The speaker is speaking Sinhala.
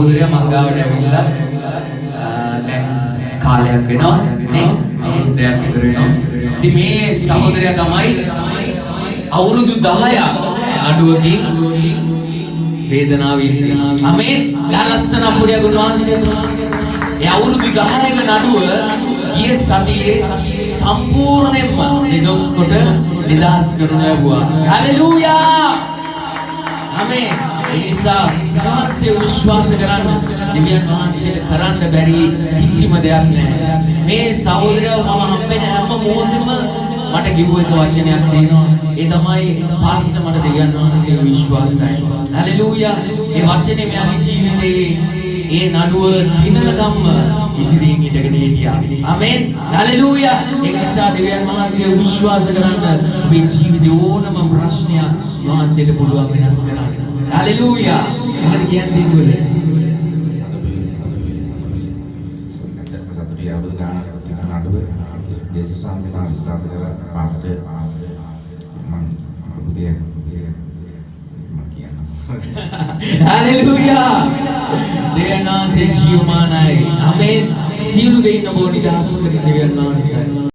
උදේ මංගාවට ඇවිල්ලා දැන් කාලයක් වෙනවා නේ දෙයක් ඉතුරු වෙනවා. ඉතින් මේ සහෝදරයා තමයි අවුරුදු 10ක් අඩුවකින් වේදනාවේ ඉන්නේ. ආමේන්. ලස්සන අපුරිය ගුණවන්සේ. ඒ අවුරුදු 10ක නඩුව ඊයේ සතියේ සම්පූර්ණයෙන්ම නිදොස් කොට නිදහස් කරනු ලැබුවා. හලෙලූයා. ආමේන්. ඒ නිසා වහන්සේ විශ්වාස කරන්න දෙවියන් වහන්සේට කරන්න බැරි කිසිම දෙයක් නැහැ. මේ සහෝදරයව මම හම්බෙන හැම මොහොතෙම මට කිව්ව එක වචනයක් තියෙනවා. ඒ තමයි පාස්ටර් මට දෙවියන් වහන්සේ විශ්වාසයි. හලෙලූයා. ඒ වචනේ මෙයාගේ ජීවිතේ ඒ නඩුව දිනනකම්ම ඉදිරියෙන් ඉඳගෙන හිටියා. ආමේන්. හලෙලූයා. ඒ නිසා දෙවියන් වහන්සේ විශ්වාස කරන්න මේ ජීවිතේ ඕනම ප්‍රශ්නයක් වහන්සේට පුළුවන් වෙනස් කරන්න. හලෙලූයා. මොකද කියන්නේ දුවල? සතුටිය අවුල් ගන්න තිබුණ නඩුව ජේසුස් වහන්සේලා විශ්වාස කරලා පාස්ටර් මම පුතේ Hallelujah. දෙවියන් වහන්සේ ජීවමානයි. ආමේන්. සියලු දෙයින් ඔබ නිදහස් කර දෙවියන් වහන්සේ